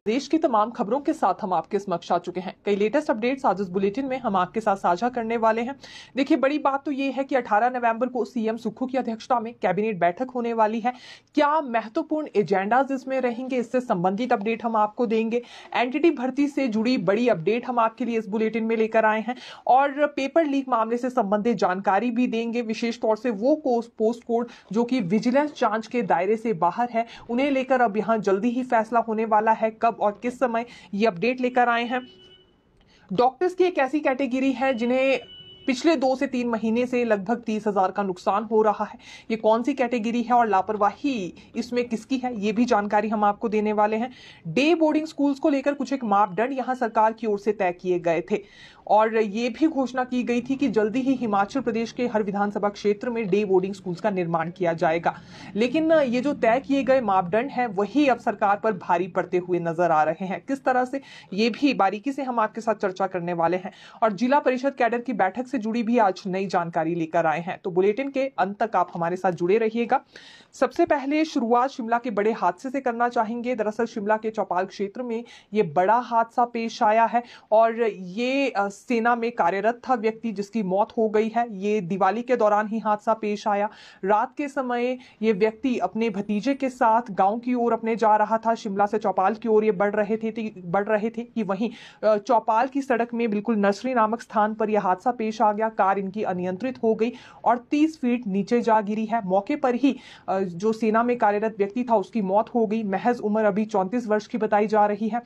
देश की तमाम खबरों के साथ हम आपके समक्ष आ चुके हैं। कई लेटेस्ट अपडेट्स आज इस बुलेटिन में हम आपके साथ साझा करने वाले हैं। देखिए, बड़ी बात तो ये है कि 18 नवंबर को सीएम सुक्खू की अध्यक्षता में कैबिनेट बैठक होने वाली है। क्या महत्वपूर्ण एजेंडाज इसमें रहेंगे, इससे संबंधित अपडेट हम आपको देंगे। एनटीटी भर्ती से जुड़ी बड़ी अपडेट हम आपके लिए इस बुलेटिन में लेकर आए हैं और पेपर लीक मामले से संबंधित जानकारी भी देंगे। विशेष तौर से वो पोस्ट कोड जो कि विजिलेंस जांच के दायरे से बाहर है, उन्हें लेकर अब यहां जल्दी ही फैसला होने वाला है। कब और किस समय ये अपडेट लेकर आए हैं। डॉक्टर्स की एक ऐसी कैटेगरी है जिन्हें पिछले 2 से 3 महीने से लगभग 30,000 का नुकसान हो रहा है। ये कौन सी कैटेगरी है और लापरवाही इसमें किसकी है, ये भी जानकारी हम आपको देने वाले हैं। डे बोर्डिंग स्कूल्स को लेकर कुछ एक मापदंड यहां सरकार की ओर से तय किए गए थे और ये भी घोषणा की गई थी कि जल्दी ही हिमाचल प्रदेश के हर विधानसभा क्षेत्र में डे बोर्डिंग स्कूल्स का निर्माण किया जाएगा। लेकिन ये जो तय किए गए मापदंड हैं वही अब सरकार पर भारी पड़ते हुए नजर आ रहे हैं। किस तरह से, ये भी बारीकी से हम आपके साथ चर्चा करने वाले हैं और जिला परिषद कैडर की बैठक से जुड़ी भी आज नई जानकारी लेकर आए हैं। तो बुलेटिन के अंत तक आप हमारे साथ जुड़े रहिएगा। सबसे पहले शुरुआत शिमला के बड़े हादसे से करना चाहेंगे। दरअसल शिमला के चौपाल क्षेत्र में ये बड़ा हादसा पेश आया है और ये सेना में कार्यरत था व्यक्ति जिसकी मौत हो गई है। ये दिवाली के दौरान ही हादसा पेश आया। रात के समय ये व्यक्ति अपने भतीजे के साथ गांव की ओर अपने जा रहा था। शिमला से चौपाल की ओर ये बढ़ रहे थे कि वहीं चौपाल की सड़क में बिल्कुल नर्सरी नामक स्थान पर यह हादसा पेश आ गया। कार इनकी अनियंत्रित हो गई और 30 फीट नीचे जा गिरी है। मौके पर ही जो सेना में कार्यरत व्यक्ति था उसकी मौत हो गई। महज उम्र अभी 34 वर्ष की बताई जा रही है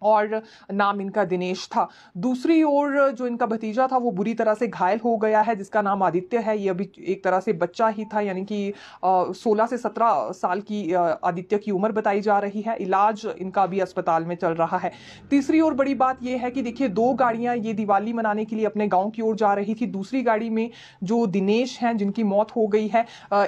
और नाम इनका दिनेश था। दूसरी ओर जो इनका भतीजा था वो बुरी तरह से घायल हो गया है, जिसका नाम आदित्य है। ये अभी एक तरह से बच्चा ही था, यानी कि 16 से 17 साल की आदित्य की उम्र बताई जा रही है। इलाज इनका अभी अस्पताल में चल रहा है। तीसरी ओर बड़ी बात यह है कि देखिए, 2 गाड़ियां ये दिवाली मनाने के लिए अपने गाँव की ओर जा रही थी। दूसरी गाड़ी में जो दिनेश हैं जिनकी मौत हो गई है,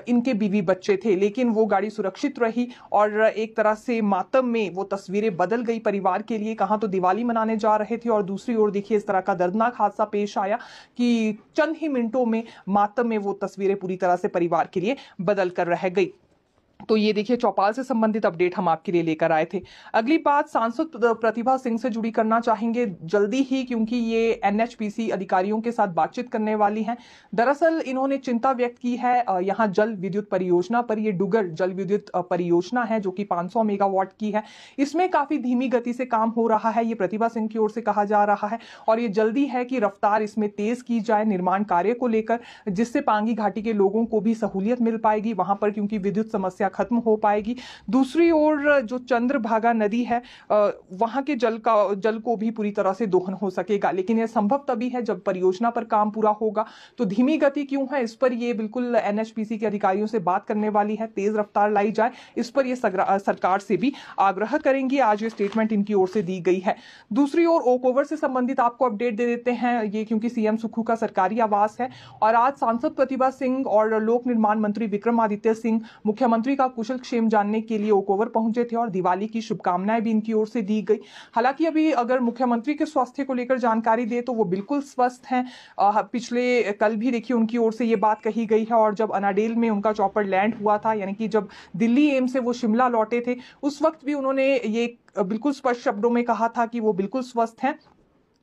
इनके बीवी बच्चे थे, लेकिन वो गाड़ी सुरक्षित रही और एक तरह से मातम में वो तस्वीरें बदल गई परिवार के लिए। कहां तो दिवाली मनाने जा रहे थे और दूसरी ओर देखिए इस तरह का दर्दनाक हादसा पेश आया कि चंद ही मिनटों में मातम में वो तस्वीरें पूरी तरह से परिवार के लिए बदल कर रह गई। तो ये देखिए, चौपाल से संबंधित अपडेट हम आपके लिए लेकर आए थे। अगली बात सांसद प्रतिभा सिंह से जुड़ी करना चाहेंगे जल्दी ही, क्योंकि ये एनएचपीसी अधिकारियों के साथ बातचीत करने वाली हैं। दरअसल इन्होंने चिंता व्यक्त की है यहाँ जल विद्युत परियोजना पर। ये डुगर जल विद्युत परियोजना है जो कि 500 मेगावाट की है। इसमें काफी धीमी गति से काम हो रहा है, ये प्रतिभा सिंह की ओर से कहा जा रहा है और ये जल्दी है कि रफ्तार इसमें तेज की जाए निर्माण कार्य को लेकर, जिससे पांगी घाटी के लोगों को भी सहूलियत मिल पाएगी वहां पर, क्योंकि विद्युत समस्या खत्म हो पाएगी। दूसरी ओर जो चंद्रभागा नदी है वहां के जल को भी पूरी तरह से दोहन हो सकेगा, लेकिन यह संभव तभी है जब परियोजना पर काम पूरा होगा। तो धीमी गति क्यों है, इस पर ये बिल्कुल एनएचपीसी के अधिकारियों से बात करने वाली है। तेज रफ्तार लाई जाए, इस पर ये सरकार से भी आग्रह करेंगी। आज ये स्टेटमेंट इनकी ओर से दी गई है। दूसरी ओर ओक ओवर से संबंधित आपको अपडेट दे देते हैं, ये क्योंकि सीएम सुक्खू का सरकारी आवास है और आज सांसद प्रतिभा सिंह और लोक निर्माण मंत्री विक्रमादित्य सिंह मुख्यमंत्री का कुशल क्षेम जानने के लिए ओक ओवर पहुंचे थे और दिवाली की शुभकामनाएं भी इनकी ओर से दी गई। हालांकि अभी अगर मुख्यमंत्री के स्वास्थ्य को लेकर जानकारी दे तो वो बिल्कुल स्वस्थ हैं। पिछले कल भी देखिए उनकी ओर से ये बात कही गई है और जब अनाडेल में उनका चॉपर लैंड हुआ था, यानी कि जब दिल्ली एम्स से वो शिमला लौटे थे, उस वक्त भी उन्होंने ये बिल्कुल स्पष्ट शब्दों में कहा था कि वो बिल्कुल स्वस्थ हैं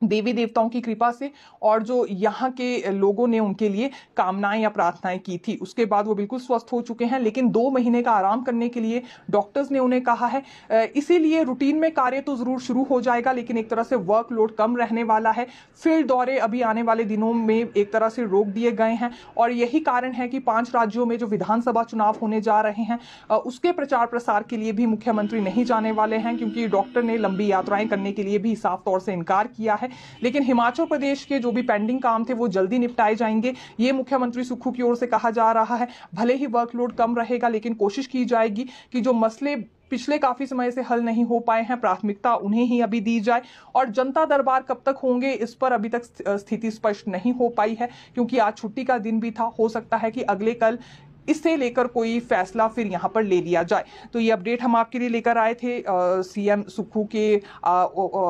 देवी देवताओं की कृपा से, और जो यहाँ के लोगों ने उनके लिए कामनाएं या प्रार्थनाएं की थी उसके बाद वो बिल्कुल स्वस्थ हो चुके हैं। लेकिन 2 महीने का आराम करने के लिए डॉक्टर्स ने उन्हें कहा है। इसीलिए रूटीन में कार्य तो जरूर शुरू हो जाएगा, लेकिन एक तरह से वर्कलोड कम रहने वाला है। फील्ड दौरे अभी आने वाले दिनों में एक तरह से रोक दिए गए हैं और यही कारण है कि 5 राज्यों में जो विधानसभा चुनाव होने जा रहे हैं उसके प्रचार प्रसार के लिए भी मुख्यमंत्री नहीं जाने वाले हैं, क्योंकि डॉक्टर ने लंबी यात्राएं करने के लिए भी साफ तौर से इनकार किया है। लेकिन हिमाचल प्रदेश के जो भी पेंडिंग काम थे वो जल्दी निपटाए जाएंगे, ये मुख्यमंत्री सुक्खू की ओर से कहा जा रहा है। भले ही वर्कलोड कम रहेगा, लेकिन कोशिश की जाएगी कि जो मसले पिछले काफी समय से हल नहीं हो पाए हैं, प्राथमिकता उन्हें ही अभी दी जाए। और जनता दरबार कब तक होंगे इस पर अभी तक स्थिति स्पष्ट नहीं हो पाई है, क्योंकि आज छुट्टी का दिन भी था। हो सकता है कि अगले कल इसे लेकर कोई फैसला फिर यहाँ पर ले लिया जाए। तो ये अपडेट हम आपके लिए लेकर आए थे सीएम सुक्खू के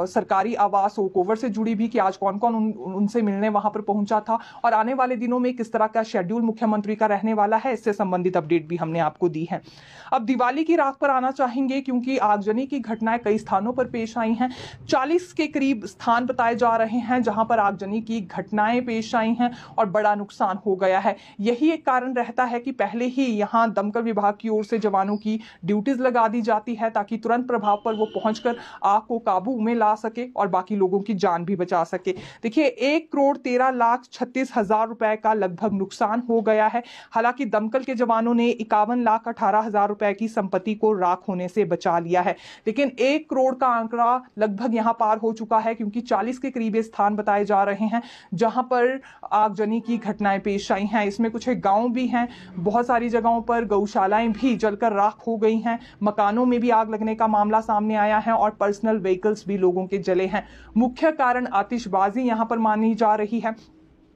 सरकारी आवास ओक ओवर से जुड़ी भी, कि आज कौन कौन उनसे मिलने वहां पर पहुंचा था और आने वाले दिनों में किस तरह का शेड्यूल मुख्यमंत्री का रहने वाला है, इससे संबंधित अपडेट भी हमने आपको दी है। अब दिवाली की रात पर आना चाहेंगे, क्योंकि आगजनी की घटनाएं कई स्थानों पर पेश आई हैं। 40 के करीब स्थान बताए जा रहे हैं जहां पर आगजनी की घटनाएं पेश आई हैं और बड़ा नुकसान हो गया है। यही एक कारण रहता है कि पहले ही यहां दमकल विभाग की ओर से जवानों की ड्यूटीज लगा दी जाती है, ताकि तुरंत प्रभाव पर वो पहुंचकर आग को काबू में ला सके और बाकी लोगों की जान भी बचा सके। देखिए 1,13,36,000 रुपए का लगभग नुकसान हो गया है। हालांकि दमकल के जवानों ने 51,18,000 रुपए की संपत्ति को राख होने से बचा लिया है, लेकिन 1 करोड़ का आंकड़ा लगभग यहां पार हो चुका है, क्योंकि 40 के करीब स्थान बताए जा रहे हैं जहां पर आगजनी की घटनाएं पेश आई हैं। इसमें कुछ गांव भी हैं, बहुत सारी जगहों पर गौशालाएं भी जलकर राख हो गई हैं, मकानों में भी आग लगने का मामला सामने आया है और पर्सनल व्हीकल्स भी लोगों के जले हैं। मुख्य कारण आतिशबाजी यहां पर मानी जा रही है,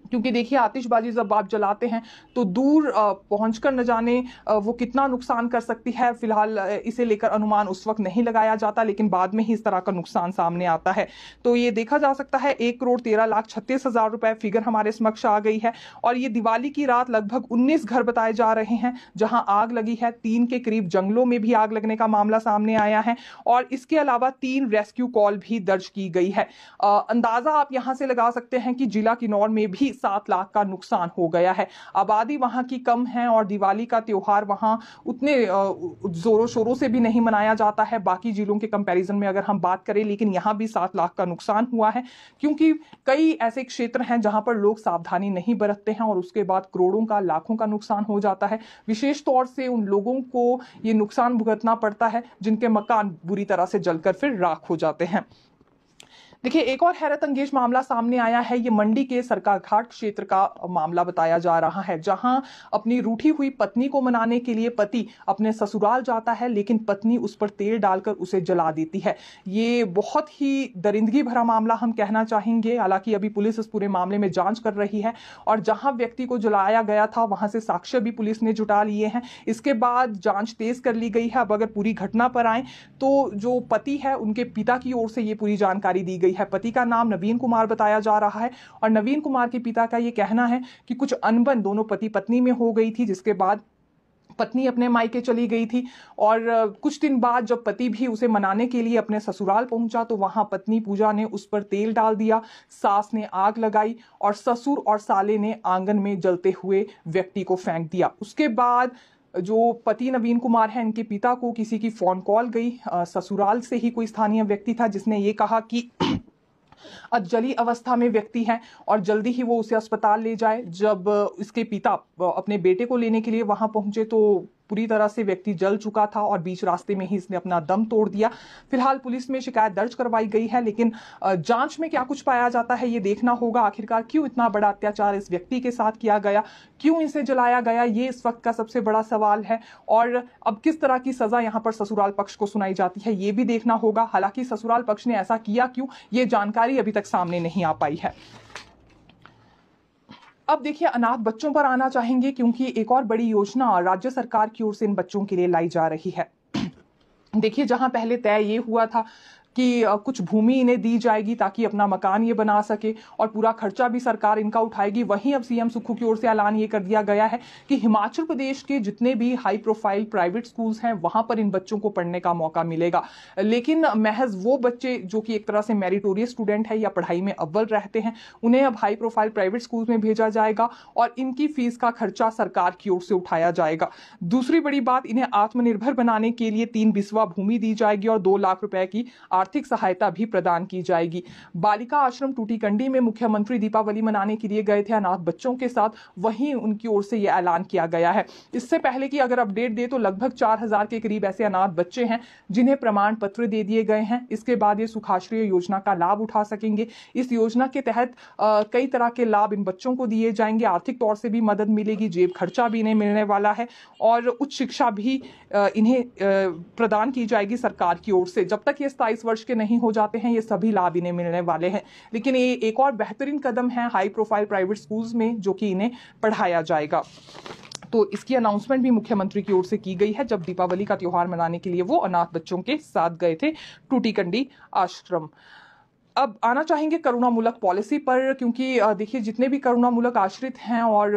क्योंकि देखिए आतिशबाजी जब आप जलाते हैं तो दूर पहुंचकर न जाने वो कितना नुकसान कर सकती है। फिलहाल इसे लेकर अनुमान उस वक्त नहीं लगाया जाता, लेकिन बाद में ही इस तरह का नुकसान सामने आता है। तो ये देखा जा सकता है 1,13,36,000 रुपए फिगर हमारे समक्ष आ गई है। और ये दिवाली की रात लगभग 19 घर बताए जा रहे हैं जहां आग लगी है। 3 के करीब जंगलों में भी आग लगने का मामला सामने आया है और इसके अलावा 3 रेस्क्यू कॉल भी दर्ज की गई है। अंदाजा आप यहां से लगा सकते हैं कि जिला किन्नौर में भी 7 लाख का नुकसान हो गया है। आबादी वहां की कम है और दिवाली का त्योहार वहां उतने जोरों शोरों से भी नहीं मनाया जाता है बाकी जिलों के कंपैरिजन में अगर हम बात करें, लेकिन यहां भी 7 लाख का नुकसान हुआ है, क्योंकि कई ऐसे क्षेत्र हैं जहां पर लोग सावधानी नहीं बरतते हैं और उसके बाद करोड़ों का लाखों का नुकसान हो जाता है। विशेष तौर से उन लोगों को ये नुकसान भुगतना पड़ता है जिनके मकान बुरी तरह से जलकर फिर राख हो जाते हैं। देखिए एक और हैरत अंगेज मामला सामने आया है। ये मंडी के सरकाघाट क्षेत्र का मामला बताया जा रहा है, जहां अपनी रूठी हुई पत्नी को मनाने के लिए पति अपने ससुराल जाता है, लेकिन पत्नी उस पर तेल डालकर उसे जला देती है। ये बहुत ही दरिंदगी भरा मामला हम कहना चाहेंगे। हालांकि अभी पुलिस इस पूरे मामले में जांच कर रही है और जहां व्यक्ति को जलाया गया था वहां से साक्ष्य भी पुलिस ने जुटा लिए हैं। इसके बाद जांच तेज कर ली गई है। अब अगर पूरी घटना पर आए तो जो पति है उनके पिता की ओर से ये पूरी जानकारी दी गई है। पति का नाम नवीन कुमार बताया जा रहा है और नवीन कुमार के पिता का ये कहना है कि कुछ अनबन दोनों पति पत्नी में हो गई थी, जिसके बाद पत्नी अपने मायके चली गई थी और कुछ दिन बाद जब पति भी उसे मनाने के लिए अपने ससुराल पहुंचा तो वहां पत्नी पूजा ने उस पर तेल डाल दिया, सास ने आग लगाई और ससुर और साले ने आंगन में जलते हुए व्यक्ति को फेंक दिया। उसके बाद जो पति नवीन कुमार है, इनके पिता को किसी की फोन कॉल गई, ससुराल से ही कोई स्थानीय व्यक्ति था जिसने ये कहा कि जली अवस्था में व्यक्ति है और जल्दी ही वो उसे अस्पताल ले जाए। जब इसके पिता अपने बेटे को लेने के लिए वहां पहुंचे तो पूरी तरह से व्यक्ति जल चुका था और बीच रास्ते में ही इसने अपना दम तोड़ दिया। फिलहाल पुलिस में शिकायत दर्ज करवाई गई है, लेकिन जांच में क्या कुछ पाया जाता है ये देखना होगा। आखिरकार क्यों इतना बड़ा अत्याचार इस व्यक्ति के साथ किया गया, क्यों इसे जलाया गया, ये इस वक्त का सबसे बड़ा सवाल है। और अब किस तरह की सजा यहाँ पर ससुराल पक्ष को सुनाई जाती है ये भी देखना होगा। हालांकि ससुराल पक्ष ने ऐसा किया क्यों, ये जानकारी अभी तक सामने नहीं आ पाई है। अब देखिए अनाथ बच्चों पर आना चाहेंगे, क्योंकि एक और बड़ी योजना राज्य सरकार की ओर से इन बच्चों के लिए लाई जा रही है। देखिए जहां पहले तय ये हुआ था कि कुछ भूमि इन्हें दी जाएगी ताकि अपना मकान ये बना सके और पूरा खर्चा भी सरकार इनका उठाएगी, वहीं अब सीएम सुक्खू की ओर से ऐलान ये कर दिया गया है कि हिमाचल प्रदेश के जितने भी हाई प्रोफाइल प्राइवेट स्कूल्स हैं वहां पर इन बच्चों को पढ़ने का मौका मिलेगा। लेकिन महज वो बच्चे जो कि एक तरह से मेरिटोरियस स्टूडेंट है या पढ़ाई में अव्वल रहते हैं, उन्हें अब हाई प्रोफाइल प्राइवेट स्कूल में भेजा जाएगा और इनकी फीस का खर्चा सरकार की ओर से उठाया जाएगा। दूसरी बड़ी बात, इन्हें आत्मनिर्भर बनाने के लिए 3 बिस्वा भूमि दी जाएगी और 2 लाख रुपए की आर्थिक सहायता भी प्रदान की जाएगी। बालिका आश्रम टूटीकंडी में मुख्यमंत्री दीपावली मनाने के लिए गए थे अनाथ बच्चों के साथ, वहीं उनकी ओर से यह ऐलान किया गया है। इससे पहले की अगर अपडेट दे तो लगभग 4000 के करीब ऐसे अनाथ बच्चे हैं जिन्हें प्रमाण पत्र दे दिए गए हैं। इसके बाद ये सुखाश्रय योजना का लाभ उठा सकेंगे। इस योजना के तहत कई तरह के लाभ इन बच्चों को दिए जाएंगे, आर्थिक तौर से भी मदद मिलेगी, जेब खर्चा भी इन्हें मिलने वाला है और उच्च शिक्षा भी इन्हें प्रदान की जाएगी सरकार की ओर से। जब तक ये 27 वर्ष के नहीं हो जाते हैं ये सभी लाभ इन्हें मिलने वाले हैं। लेकिन ये एक और बेहतरीन कदम है हाई प्रोफाइल प्राइवेट स्कूल्स में जो कि इन्हें पढ़ाया जाएगा। तो इसकी अनाउंसमेंट भी मुख्यमंत्री की ओर से की गई है जब दीपावली का त्योहार मनाने के लिए वो अनाथ बच्चों के साथ गए थे टूटीकंडी आश्रम। अब आना चाहेंगे करुणामूलक पॉलिसी पर, क्योंकि देखिए जितने भी करुणामूलक आश्रित हैं और